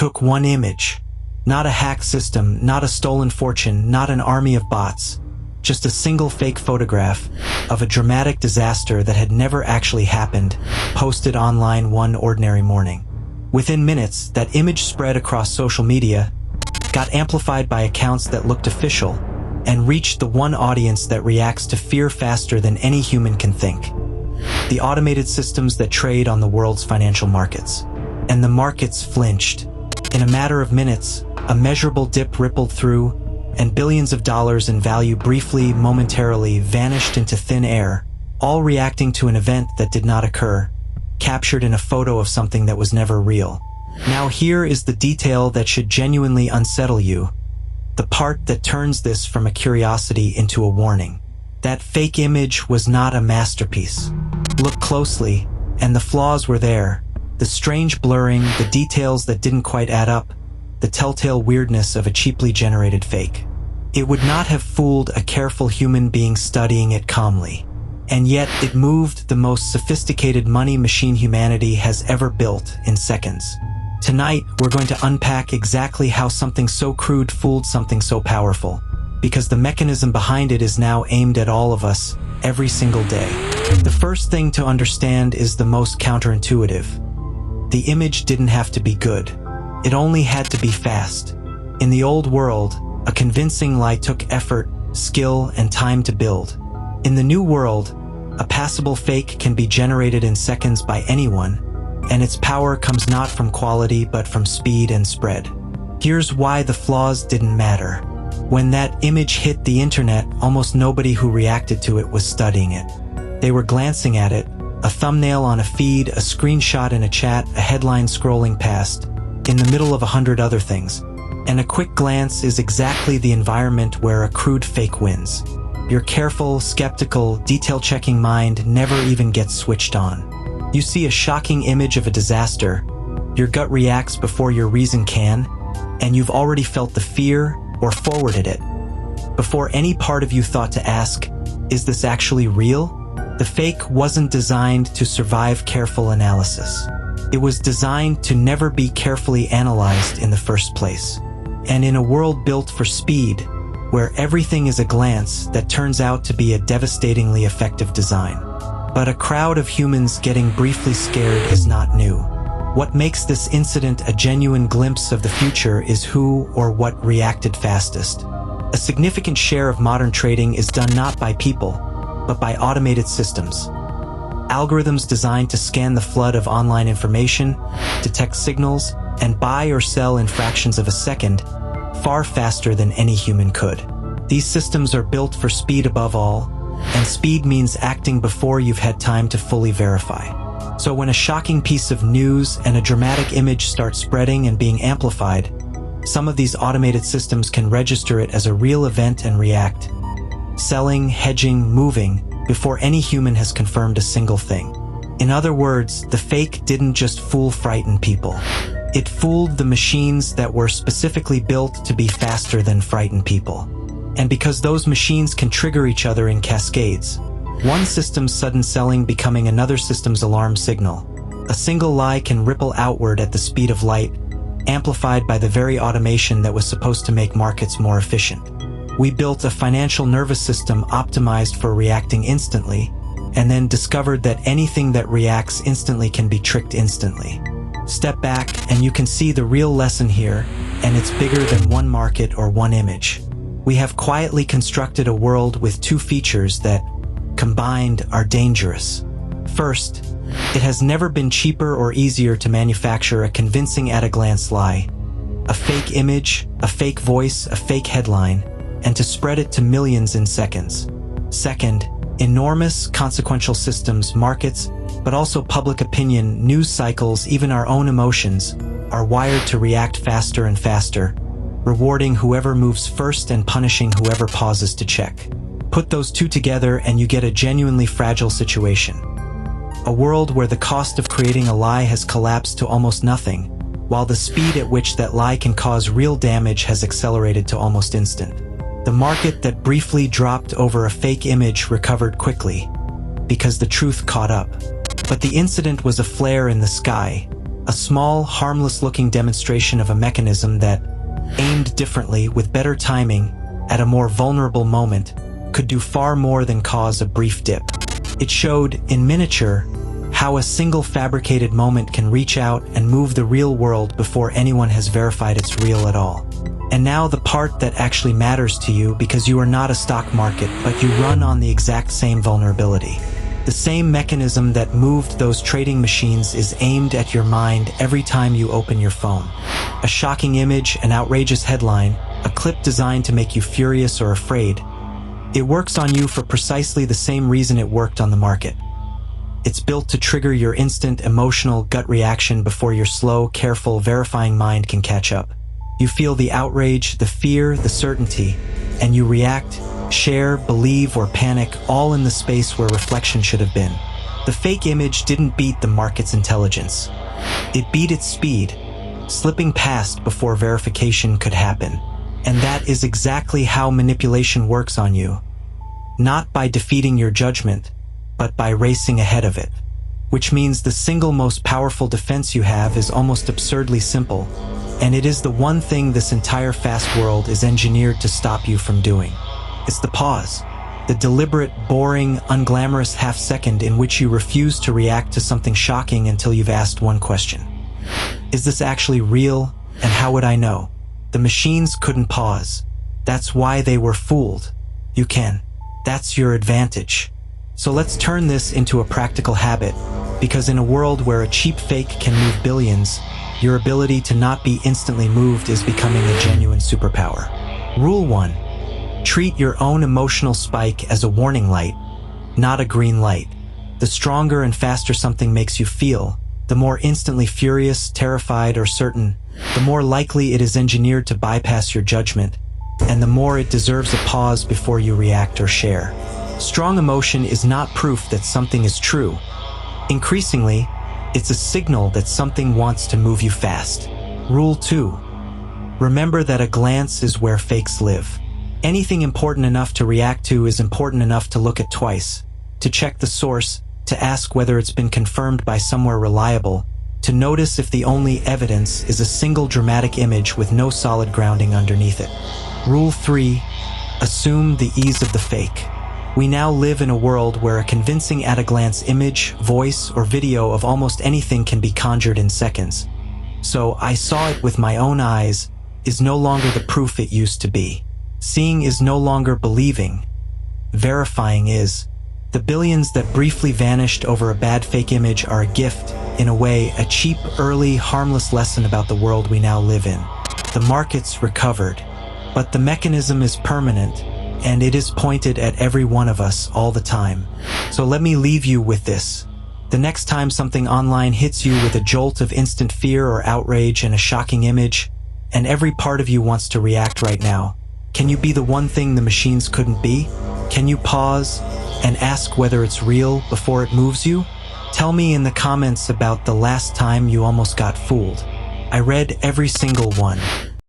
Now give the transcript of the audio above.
took one image. Not a hack system, not a stolen fortune, not an army of bots. Just a single fake photograph of a dramatic disaster that had never actually happened, posted online one ordinary morning. Within minutes, that image spread across social media, got amplified by accounts that looked official, and reached the one audience that reacts to fear faster than any human can think. The automated systems that trade on the world's financial markets. And the markets flinched. In a matter of minutes, a measurable dip rippled through, and billions of dollars in value briefly, momentarily vanished into thin air, all reacting to an event that did not occur, captured in a photo of something that was never real. Now here is the detail that should genuinely unsettle you. The part that turns this from a curiosity into a warning. That fake image was not a masterpiece. Look closely, and the flaws were there. The strange blurring, the details that didn't quite add up, the telltale weirdness of a cheaply generated fake. It would not have fooled a careful human being studying it calmly. And yet it moved the most sophisticated money machine humanity has ever built in seconds. Tonight, we're going to unpack exactly how something so crude fooled something so powerful, because the mechanism behind it is now aimed at all of us, every single day. The first thing to understand is the most counterintuitive. The image didn't have to be good. It only had to be fast. In the old world, a convincing lie took effort, skill, and time to build. In the new world, a passable fake can be generated in seconds by anyone, and its power comes not from quality but from speed and spread. Here's why the flaws didn't matter. When that image hit the internet, almost nobody who reacted to it was studying it. They were glancing at it, a thumbnail on a feed, a screenshot in a chat, a headline scrolling past, in the middle of 100 other things. And a quick glance is exactly the environment where a crude fake wins. Your careful, skeptical, detail-checking mind never even gets switched on. You see a shocking image of a disaster, your gut reacts before your reason can, and you've already felt the fear or forwarded it. Before any part of you thought to ask, is this actually real? The fake wasn't designed to survive careful analysis. It was designed to never be carefully analyzed in the first place. And in a world built for speed, where everything is a glance, that turns out to be a devastatingly effective design. But a crowd of humans getting briefly scared is not new. What makes this incident a genuine glimpse of the future is who or what reacted fastest. A significant share of modern trading is done not by people, but by automated systems. Algorithms designed to scan the flood of online information, detect signals, and buy or sell in fractions of a second, far faster than any human could. These systems are built for speed above all, and speed means acting before you've had time to fully verify. So when a shocking piece of news and a dramatic image start spreading and being amplified, some of these automated systems can register it as a real event and react, selling, hedging, moving, before any human has confirmed a single thing. In other words, the fake didn't just fool frightened people. It fooled the machines that were specifically built to be faster than frightened people. And because those machines can trigger each other in cascades, one system's sudden selling becoming another system's alarm signal, a single lie can ripple outward at the speed of light, amplified by the very automation that was supposed to make markets more efficient. We built a financial nervous system optimized for reacting instantly, and then discovered that anything that reacts instantly can be tricked instantly. Step back and you can see the real lesson here, and it's bigger than one market or one image. We have quietly constructed a world with two features that, combined, are dangerous. First, it has never been cheaper or easier to manufacture a convincing at-a-glance lie, a fake image, a fake voice, a fake headline, and to spread it to millions in seconds. Second, enormous, consequential systems, markets, but also public opinion, news cycles, even our own emotions, are wired to react faster and faster, rewarding whoever moves first and punishing whoever pauses to check. Put those two together and you get a genuinely fragile situation. A world where the cost of creating a lie has collapsed to almost nothing, while the speed at which that lie can cause real damage has accelerated to almost instant. The market that briefly dropped over a fake image recovered quickly, because the truth caught up. But the incident was a flare in the sky, A small, harmless-looking demonstration of a mechanism that, aimed differently with better timing at a more vulnerable moment, could do far more than cause a brief dip. It showed, in miniature, how a single fabricated moment can reach out and move the real world before anyone has verified it's real at all. And now the part that actually matters to you, because you are not a stock market, but you run on the exact same vulnerability. The same mechanism that moved those trading machines is aimed at your mind every time you open your phone. A shocking image, an outrageous headline, a clip designed to make you furious or afraid. It works on you for precisely the same reason it worked on the market. It's built to trigger your instant, emotional gut reaction before your slow, careful, verifying mind can catch up. You feel the outrage, the fear, the certainty, and you react, share, believe, or panic, all in the space where reflection should have been. The fake image didn't beat the market's intelligence. It beat its speed, slipping past before verification could happen. And that is exactly how manipulation works on you. Not by defeating your judgment, but by racing ahead of it. Which means the single most powerful defense you have is almost absurdly simple, and it is the one thing this entire fast world is engineered to stop you from doing. It's the pause. The deliberate, boring, unglamorous half-second in which you refuse to react to something shocking until you've asked one question. Is this actually real, and how would I know? The machines couldn't pause. That's why they were fooled. You can. That's your advantage. So let's turn this into a practical habit, because in a world where a cheap fake can move billions, your ability to not be instantly moved is becoming a genuine superpower. Rule 1. Treat your own emotional spike as a warning light, not a green light. The stronger and faster something makes you feel, the more instantly furious, terrified, or certain, the more likely it is engineered to bypass your judgment, and the more it deserves a pause before you react or share. Strong emotion is not proof that something is true. Increasingly, it's a signal that something wants to move you fast. Rule 2. Remember that a glance is where fakes live. Anything important enough to react to is important enough to look at twice, to check the source, to ask whether it's been confirmed by somewhere reliable, to notice if the only evidence is a single dramatic image with no solid grounding underneath it. Rule 3. Assume the ease of the fake. We now live in a world where a convincing at-a-glance image, voice, or video of almost anything can be conjured in seconds. So, I saw it with my own eyes is no longer the proof it used to be. Seeing is no longer believing. Verifying is. The billions that briefly vanished over a bad fake image are a gift, in a way, a cheap, early, harmless lesson about the world we now live in. The market's recovered, but the mechanism is permanent, and it is pointed at every one of us all the time. So let me leave you with this. The next time something online hits you with a jolt of instant fear or outrage and a shocking image, and every part of you wants to react right now, can you be the one thing the machines couldn't be? Can you pause and ask whether it's real before it moves you? Tell me in the comments about the last time you almost got fooled. I read every single one.